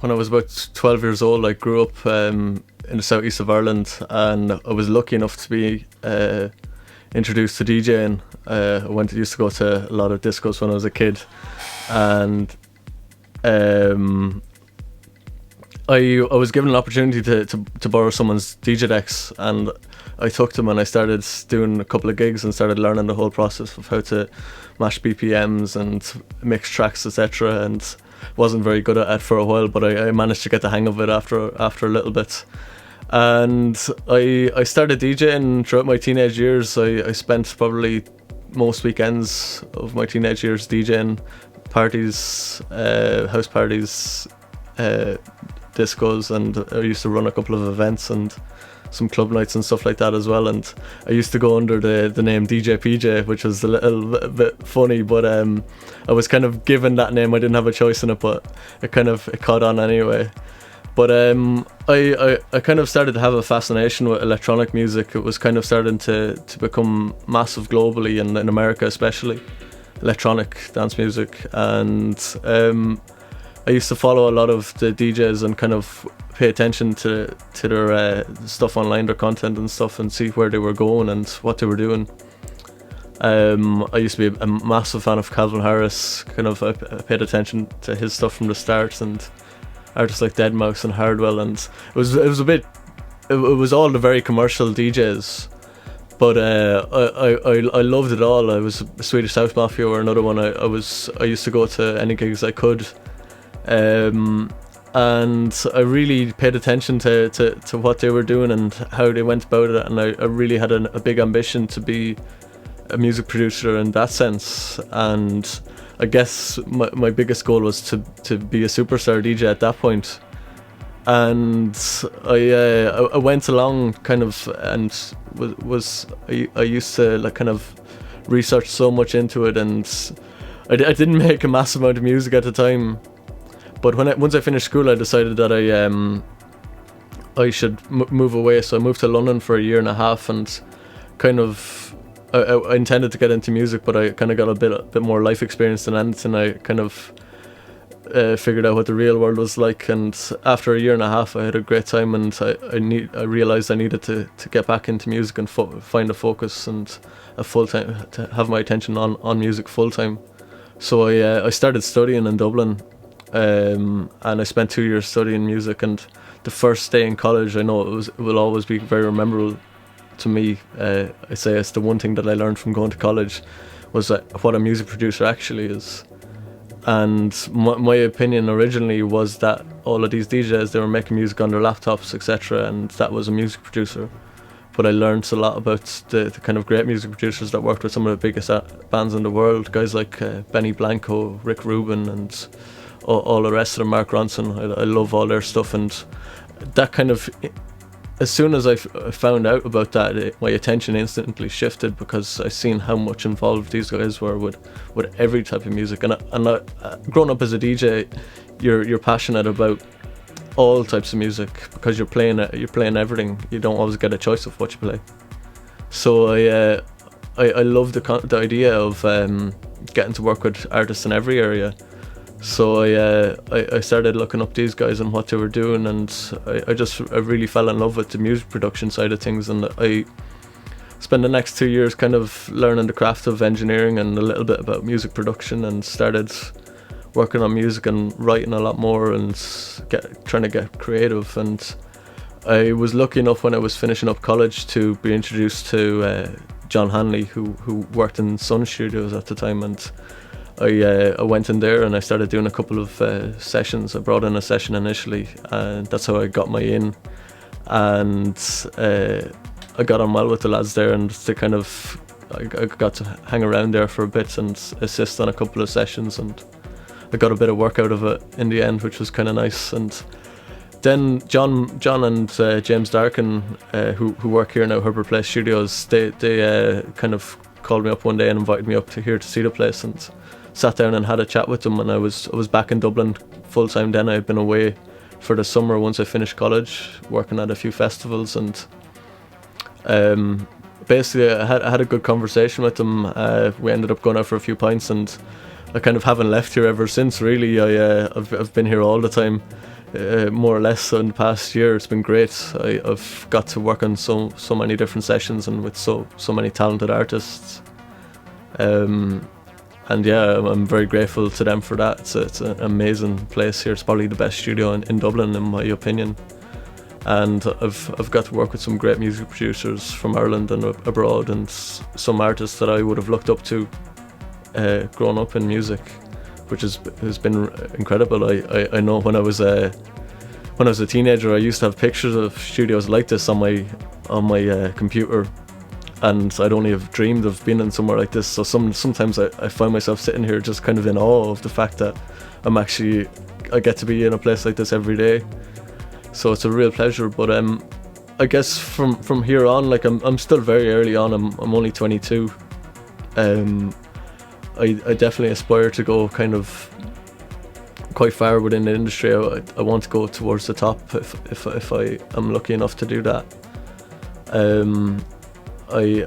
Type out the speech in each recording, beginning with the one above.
When I was about 12 years old, I grew up in the southeast of Ireland, and I was lucky enough to be introduced to DJing. I used to go to a lot of discos when I was a kid, and I was given an opportunity to borrow someone's DJ decks, and I took them and I started doing a couple of gigs and started learning the whole process of how to mash BPMs and mix tracks, etc. And wasn't very good at it for a while, but I managed to get the hang of it after a little bit. And I started DJing throughout my teenage years. I spent probably most weekends of my teenage years DJing parties, house parties, discos, and I used to run a couple of events and some club nights and stuff like that as well. And I used to go under the name DJ PJ, which was a little bit funny, but I was kind of given that name. I didn't have a choice in it, but it caught on anyway. But I kind of started to have a fascination with electronic music. It was kind of starting to become massive globally, and in America especially, electronic dance music. And I used to follow a lot of the DJs and kind of pay attention to their stuff online, their content and stuff, and see where they were going and what they were doing. I used to be a massive fan of Calvin Harris. Kind of I paid attention to his stuff from the start, and artists like Deadmau5 and Hardwell, and it was all the very commercial DJs. But I loved it all. I was Swedish House Mafia or another one. I used to go to any gigs I could. And I really paid attention to what they were doing and how they went about it, and I really had a big ambition to be a music producer in that sense. And I guess my biggest goal was to be a superstar DJ at that point. And I went along kind of, and I used to like kind of research so much into it, and I didn't make a massive amount of music at the time. But once I finished school, I decided that I should move away. So I moved to London for a year and a half, and kind of I intended to get into music, but I kind of got a bit more life experience than anything. I kind of figured out what the real world was like, and after a year and a half, I had a great time, and I realized I needed to get back into music and find a focus and a full time, to have my attention on music full time. So I started studying in Dublin. And I spent 2 years studying music, and the first day in college, I know it will always be very memorable to me. I say it's the one thing that I learned from going to college was what a music producer actually is. And my opinion originally was that all of these DJs, they were making music on their laptops, etc., and that was a music producer. But I learned a lot about the kind of great music producers that worked with some of the biggest bands in the world, guys like Benny Blanco, Rick Rubin, and all the rest of them, Mark Ronson. I love all their stuff, and that kind of, as soon as I found out about that, my attention instantly shifted, because I seen how much involved these guys were with every type of music. And growing up as a DJ, you're passionate about all types of music, because you're playing everything. You don't always get a choice of what you play. So I love the idea of getting to work with artists in every area. So I started looking up these guys and what they were doing, and I really fell in love with the music production side of things. And I spent the next 2 years kind of learning the craft of engineering and a little bit about music production, and started working on music and writing a lot more and trying to get creative. And I was lucky enough when I was finishing up college to be introduced to John Hanley, who worked in Sun Studios at the time, and I went in there and I started doing a couple of sessions. I brought in a session initially, and that's how I got my in. And I got on well with the lads there, and I got to hang around there for a bit and assist on a couple of sessions, and I got a bit of work out of it in the end, which was kind of nice. And then John and James Darkin, who work here now, Herbert Place Studios, they kind of called me up one day and invited me up to see the place, and sat down and had a chat with them. And I was back in Dublin full time then. I had been away for the summer once I finished college, working at a few festivals, and basically I had a good conversation with them. We ended up going out for a few pints, and I kind of haven't left here ever since. Really, I've been here all the time, more or less in the past year. It's been great. I've got to work on so many different sessions and with so many talented artists. And yeah, I'm very grateful to them for that. It's an amazing place here. It's probably the best studio in Dublin, in my opinion. And I've got to work with some great music producers from Ireland and abroad, and some artists that I would have looked up to growing up in music, which has been incredible. I know when I was a teenager, I used to have pictures of studios like this on my computer, and I'd only have dreamed of being in somewhere like this. So sometimes I find myself sitting here just kind of in awe of the fact that I get to be in a place like this every day. So it's a real pleasure. But I guess from here on, like I'm still very early on. I'm only 22. I definitely aspire to go kind of quite far within the industry. I want to go towards the top if I am lucky enough to do that. I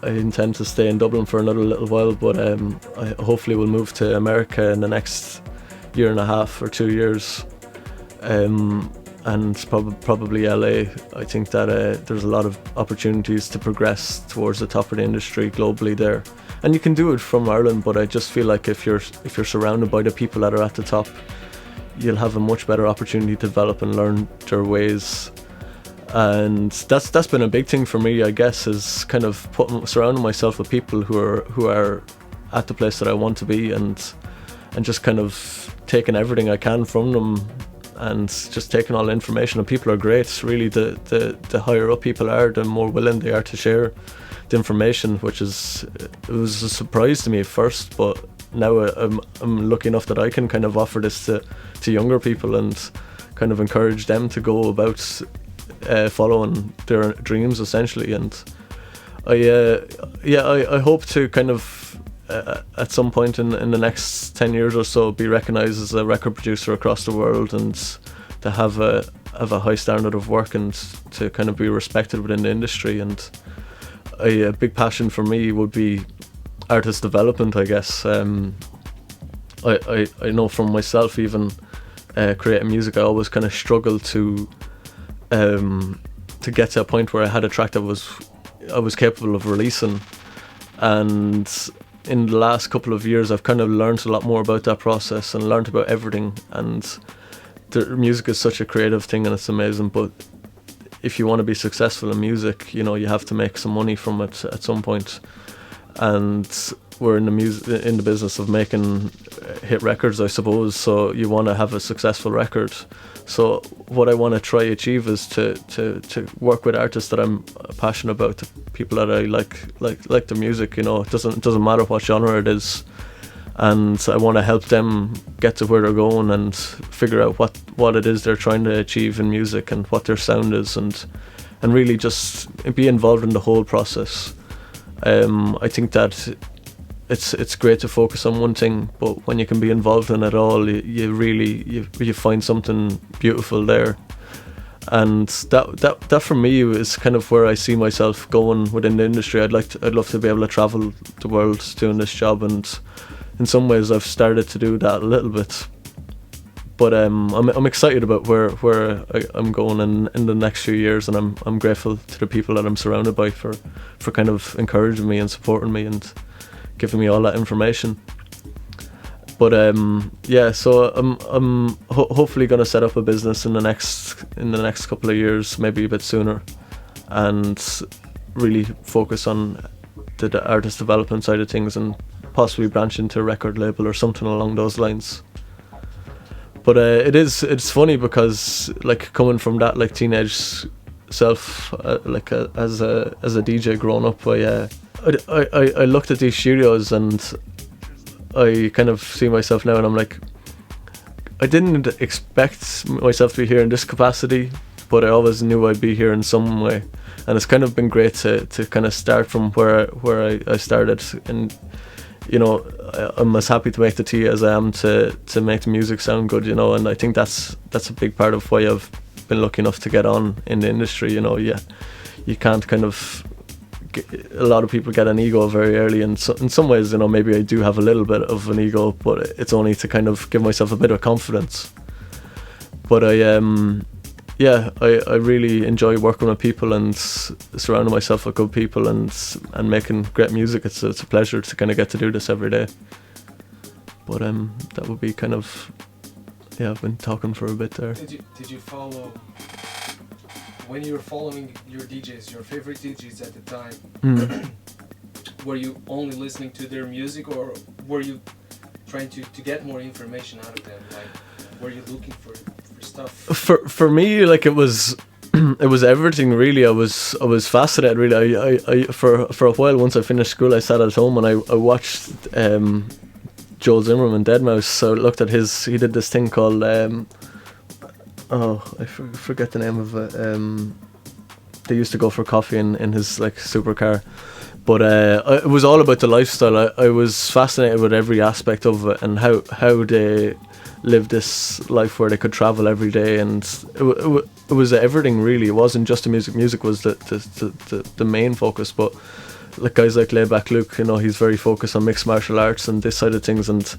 intend to stay in Dublin for another little while, but I hopefully will move to America in the next year and a half or 2 years, and probably LA. I think that there's a lot of opportunities to progress towards the top of the industry globally there, and you can do it from Ireland. But I just feel like if you're surrounded by the people that are at the top, you'll have a much better opportunity to develop and learn their ways. And that's been a big thing for me, I guess, is kind of surrounding myself with people who are at the place that I want to be, and just kind of taking everything I can from them, and just taking all the information. And people are great, really. The higher up people are, the more willing they are to share the information, it was a surprise to me at first, but now I'm lucky enough that I can kind of offer this to younger people and kind of encourage them to go about following their dreams, essentially. And I hope to kind of at some point in the next 10 years or so be recognized as a record producer across the world, and to have a high standard of work, and to kind of be respected within the industry. And a big passion for me would be artist development, I guess. I know from myself, even creating music, I always kind of struggled to get to a point where I had a track that I was capable of releasing. And in the last couple of years, I've kind of learned a lot more about that process and learned about everything. And the music is such a creative thing, and it's amazing. But if you want to be successful in music, you have to make some money from it at some point. And we're in the business of making hit records, I suppose. So you want to have a successful record. So what I want to try achieve is to work with artists that I'm passionate about, the people that I like the music. It doesn't matter what genre it is, and I want to help them get to where they're going and figure out what it is they're trying to achieve in music and what their sound is, and really just be involved in the whole process. I think that it's great to focus on one thing, but when you can be involved in it all, you find something beautiful there. And that for me is kind of where I see myself going within the industry. I'd love to be able to travel the world doing this job, and in some ways I've started to do that a little bit. But I'm excited about where I'm going in the next few years, and I'm grateful to the people that I'm surrounded by for kind of encouraging me and supporting me and giving me all that information. But so I'm hopefully going to set up a business in the next couple of years, maybe a bit sooner, and really focus on the artist development side of things, and possibly branch into a record label or something along those lines. But it's funny because, like, coming from that like teenage self, as a DJ growing up, I looked at these studios and I kind of see myself now, and I'm like, I didn't expect myself to be here in this capacity, but I always knew I'd be here in some way. And it's kind of been great to kind of start from where I started. And I'm as happy to make the tea as I am to make the music sound good, and I think that's a big part of why I've been lucky enough to get on in the industry. You can't kind of a lot of people get an ego very early, and so, in some ways, you know, maybe I do have a little bit of an ego, but it's only to kind of give myself a bit of confidence. But I really enjoy working with people and surrounding myself with good people and making great music. It's a pleasure to kind of get to do this every day. But that would be kind of, yeah, I've been talking for a bit there. Did you follow, when you were following your DJs, your favorite DJs at the time, were you only listening to their music, or were you trying to get more information out of them? Like, were you looking for stuff? For me, like, it was everything really. I was fascinated really. I for a while, once I finished school, I sat at home and I watched Joel Zimmerman, Deadmau5. So I looked at he did this thing called I forget the name of it. They used to go for coffee in his like supercar, but it was all about the lifestyle. I was fascinated with every aspect of it and how they live this life where they could travel every day, and it was everything really. It wasn't just the music. Music was the main focus, but like guys like Layback Luke, you know, he's very focused on mixed martial arts and this side of things, and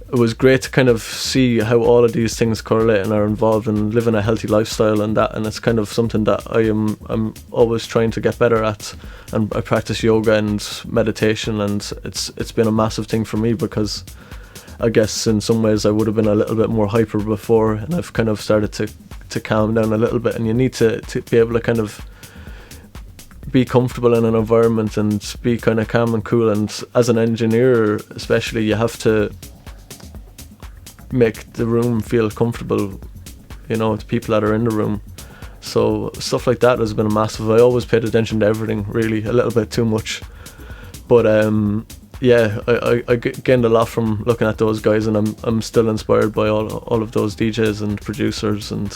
it was great to kind of see how all of these things correlate and are involved in living a healthy lifestyle, and it's kind of something that I'm always trying to get better at. And I practice yoga and meditation, and it's been a massive thing for me, because I guess in some ways I would have been a little bit more hyper before, and I've kind of started to calm down a little bit. And you need to be able to kind of be comfortable in an environment and be kind of calm and cool. And as an engineer especially, you have to make the room feel comfortable, you know, to people that are in the room. So stuff like that has been a massive. I always paid attention to everything, really, a little bit too much. But yeah, I gained a lot from looking at those guys, and I'm still inspired by all of those DJs and producers, and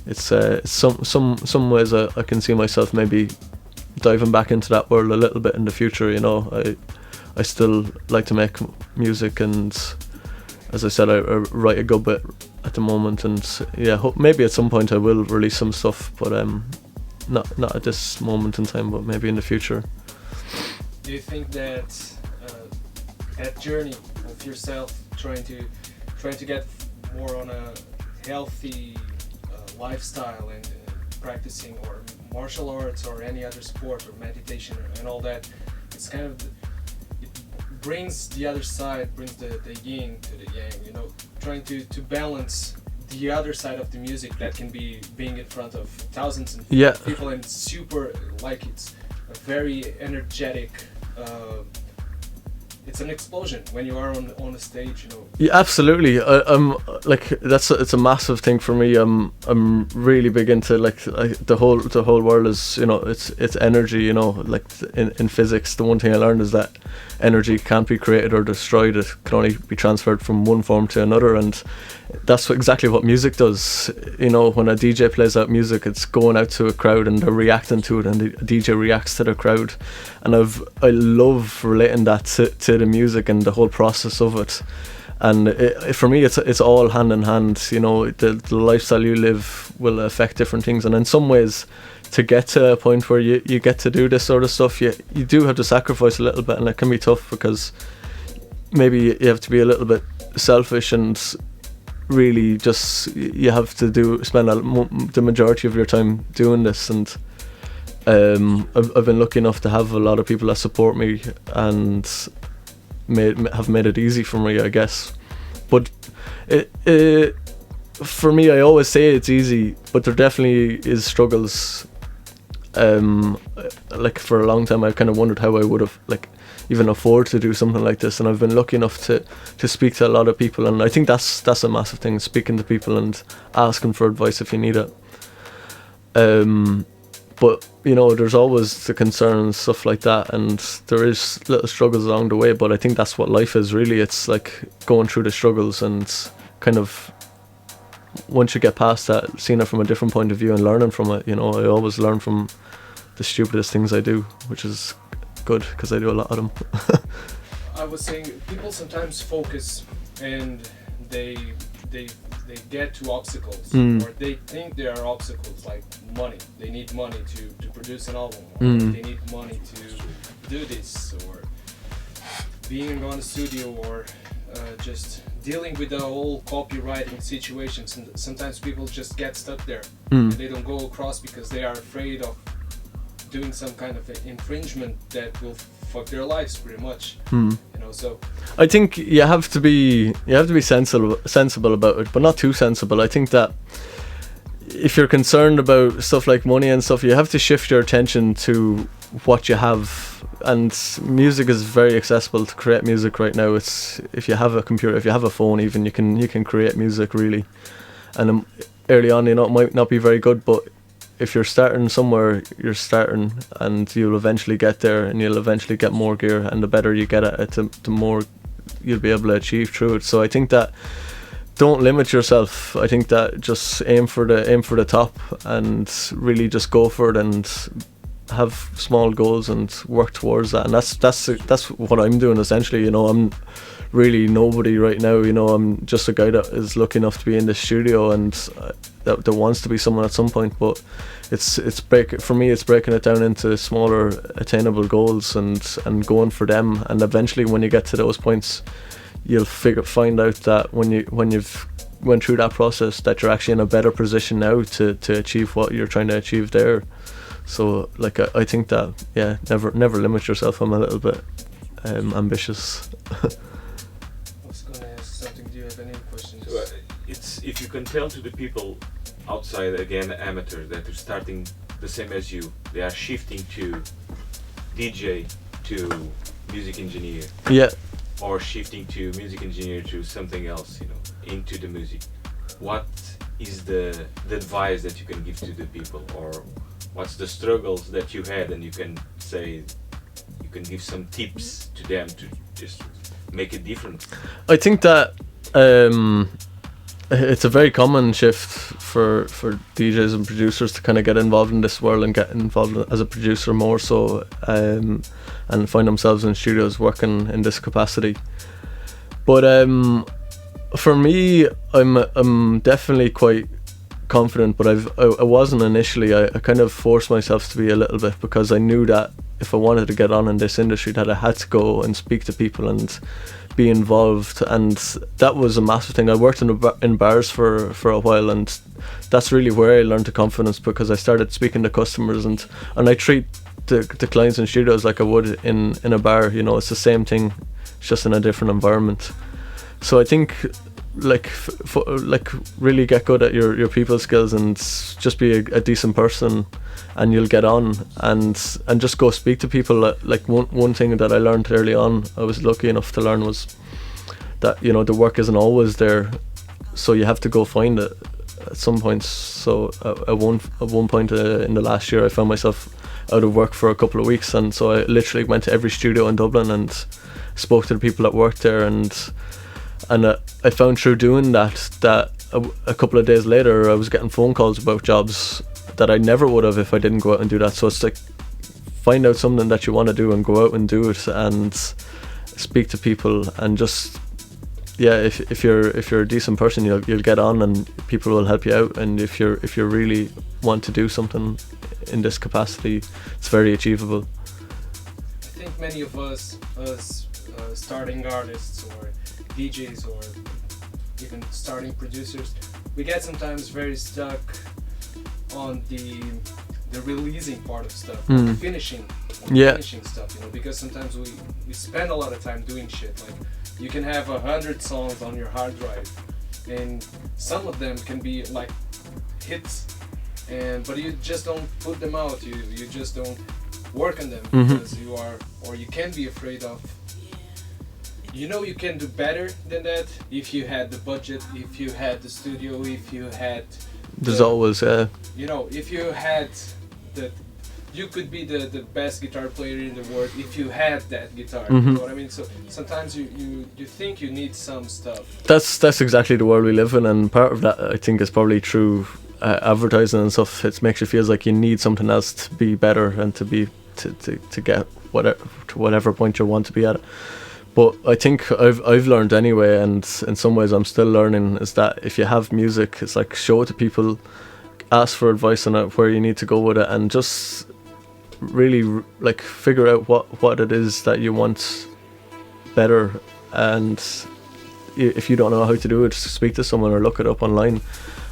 it's some ways I can see myself maybe diving back into that world a little bit in the future. You know, I still like to make music, and as I said, I write a good bit at the moment, and yeah, maybe at some point I will release some stuff, but not at this moment in time, but maybe in the future. Do you think that that journey of yourself trying to get more on a healthy lifestyle and practicing or martial arts or any other sport or meditation and all that, it's kind of it brings the other side, brings the yin to the yang, you know, trying to balance the other side of the music that can be being in front of thousands of people, and super, like, it's a very energetic, it's an explosion when you are on a stage, you know. Yeah, absolutely. I'm like, it's a massive thing for me. I'm really big into like the whole world is, you know, it's energy, you know, like in physics, the one thing I learned is that energy can't be created or destroyed. It can only be transferred from one form to another, and that's exactly what music does. You know, when a DJ plays out music, it's going out to a crowd and they're reacting to it, and the DJ reacts to the crowd. And I love relating that to the music and the whole process of it. And for me, it's all hand in hand. You know, the lifestyle you live will affect different things, and in some ways, to get to a point where you get to do this sort of stuff, you do have to sacrifice a little bit, and it can be tough because maybe you have to be a little bit selfish and really just you have to spend the majority of your time doing this. And I've been lucky enough to have a lot of people that support me and have made it easy for me, I guess. But for me, I always say it's easy, but there definitely is struggles. Like for a long time I kind of wondered how I would have like even afford to do something like this, and I've been lucky enough to speak to a lot of people, and I think that's a massive thing, speaking to people and asking for advice if you need it. But you know, there's always the concerns, stuff like that, and there is little struggles along the way, but I think that's what life is really. It's like going through the struggles and kind of, once you get past that, seeing it from a different point of view and learning from it. You know, I always learn from the stupidest things I do, which is good because I do a lot of them. I was saying people sometimes focus and they they get to obstacles, or they think there are obstacles like money. They need money to produce an album, or they need money to do this, or being on the studio, or just dealing with the whole copywriting situations. And sometimes people just get stuck there and they don't go across because they are afraid of doing some kind of infringement that will fuck their lives pretty much. You know, so I think you have to be sensible about it, but not too sensible. I think that if you're concerned about stuff like money and stuff, you have to shift your attention to what you have. And music is very accessible to create music right now. It's, if you have a computer, if you have a phone, even you can create music really. And early on, you know, it might not be very good, but if you're starting somewhere, you're starting, and you'll eventually get there, and you'll eventually get more gear. And the better you get at it, the more you'll be able to achieve through it. So I think that don't limit yourself. I think that just aim for the top, and really just go for it, and have small goals and work towards that. And that's what I'm doing essentially. You know, I'm really nobody right now. You know, I'm just a guy that is lucky enough to be in the studio, and that wants to be someone at some point. But for me it's breaking it down into smaller attainable goals and going for them. And eventually, when you get to those points, you'll find out that when you've went through that process, that you're actually in a better position now to achieve what you're trying to achieve there. So like I think that, yeah, never limit yourself. I'm a little bit ambitious. I was gonna ask something. Do you have any questions? So, it's, if you can tell to the people outside, again amateurs, that are starting the same as you, they are shifting to DJ to music engineer, yeah, or shifting to music engineer to something else, you know, into the music. What is the advice that you can give to the people, or what's the struggles that you had, and you can say, you can give some tips to them to just make a difference? I think that it's a very common shift for DJs and producers to kind of get involved in this world and get involved as a producer more so, and find themselves in studios working in this capacity. But for me, I'm definitely quite confident, but I wasn't initially. I kind of forced myself to be a little bit, because I knew that if I wanted to get on in this industry, that I had to go and speak to people and be involved. And that was a massive thing. I worked in bars for a while, and that's really where I learned the confidence, because I started speaking to customers, and I treat the clients in studios like I would in a bar. You know, it's the same thing, it's just in a different environment. So I think like really get good at your people skills, and just be a decent person, and you'll get on, and just go speak to people. Like one thing that I learned early on, I was lucky enough to learn, was that, you know, the work isn't always there, so you have to go find it at some points. So at one point in the last year, I found myself out of work for a couple of weeks, and so I literally went to every studio in Dublin and spoke to the people that worked there, and I found through doing that a couple of days later I was getting phone calls about jobs that I never would have if I didn't go out and do that. So it's like, find out something that you want to do and go out and do it, and speak to people, and just, yeah, if you're a decent person, you'll get on, and people will help you out. And if you really want to do something in this capacity, it's very achievable. I think many of us starting artists or DJs or even starting producers, we get sometimes very stuck on the releasing part of stuff, the finishing stuff, you know, because sometimes we spend a lot of time doing shit. Like, you can have 100 songs on your hard drive, and some of them can be like hits, but you just don't put them out, you just don't work on them, because you can be afraid of, you know, you can do better than that if you had the budget, if you had the studio, if you had there's always you know, if you had you could be the best guitar player in the world if you had that guitar. You know what I mean? So sometimes you think you need some stuff. That's exactly the world we live in, and part of that, I think, is probably through advertising and stuff. It makes you feel like you need something else to be better, and to get to whatever point you want to be at. But I think I've learned anyway, and in some ways I'm still learning, is that if you have music, it's like show it to people, ask for advice on it, where you need to go with it, and just really like figure out what it is that you want better. And if you don't know how to do it, speak to someone or look it up online,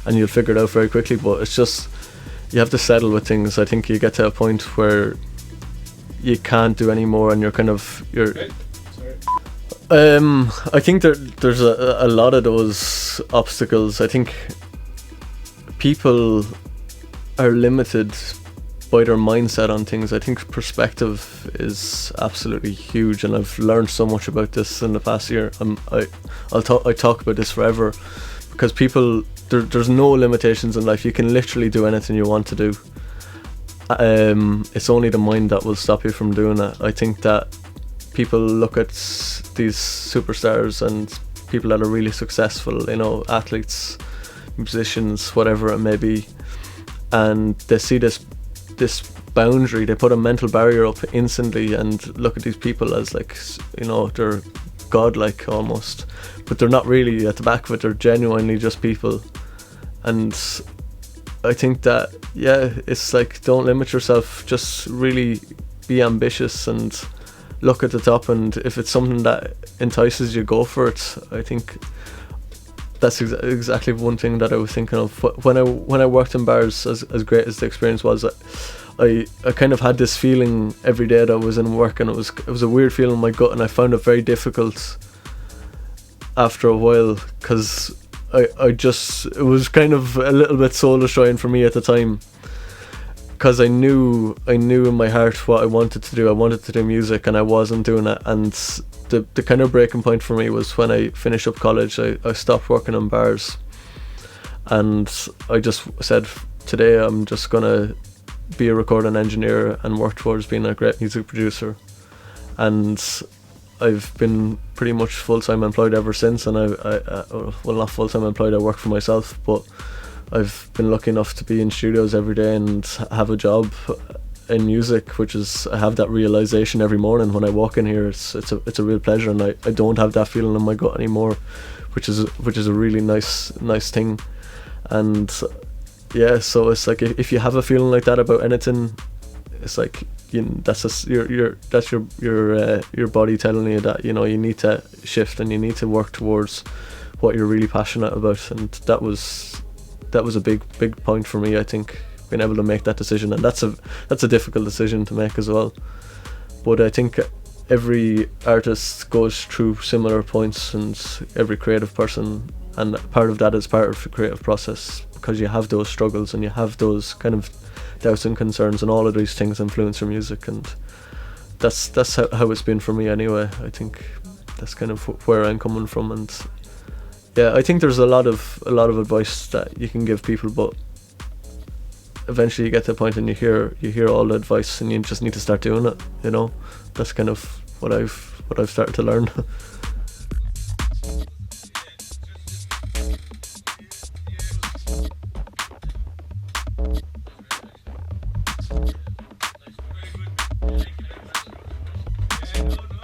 and you'll figure it out very quickly. But it's just, you have to settle with things. I think you get to a point where you can't do any more, and you're I think there's a lot of those obstacles. I think people are limited by their mindset on things. I think perspective is absolutely huge, and I've learned so much about this in the past year. I talk about this forever, because people, there's no limitations in life. You can literally do anything you want to do. It's only the mind that will stop you from doing it. I think that people look at these superstars and people that are really successful, you know, athletes, musicians, whatever it may be, and they see this boundary, they put a mental barrier up instantly and look at these people as like, you know, they're godlike almost, but they're not really. At the back of it, they're genuinely just people. And I think that, yeah, it's like, don't limit yourself, just really be ambitious and look at the top, and if it's something that entices you, go for it. I think that's exactly one thing that I was thinking of when I worked in bars. As great as the experience was, I kind of had this feeling every day that I was in work, and it was a weird feeling in my gut, and I found it very difficult after a while, because it was kind of a little bit soul destroying for me at the time, because I knew in my heart what I wanted to do. I wanted to do music, and I wasn't doing it. And the kind of breaking point for me was when I finished up college. I stopped working in bars, and I just said, today I'm just gonna be a recording engineer and work towards being a great music producer. And I've been pretty much full-time employed ever since, and well, not full-time employed, I work for myself, but I've been lucky enough to be in studios every day and have a job in music, which is, I have that realization every morning when I walk in here. It's a real pleasure, and I don't have that feeling in my gut anymore, which is a really nice thing. And yeah, so it's like, if you have a feeling like that about anything, it's like, that's your body telling you that, you know, you need to shift and you need to work towards what you're really passionate about. And that was a big point for me, I think, being able to make that decision. And that's a difficult decision to make as well, but I think every artist goes through similar points, and every creative person, and part of that is part of the creative process, because you have those struggles and you have those kind of doubts and concerns, and all of these things influence your music. And that's how it's been for me anyway. I think that's kind of where I'm coming from. And yeah, I think there's a lot of advice that you can give people, but eventually you get to a point and you hear all the advice, and you just need to start doing it, you know. That's kind of what I've started to learn. Very good.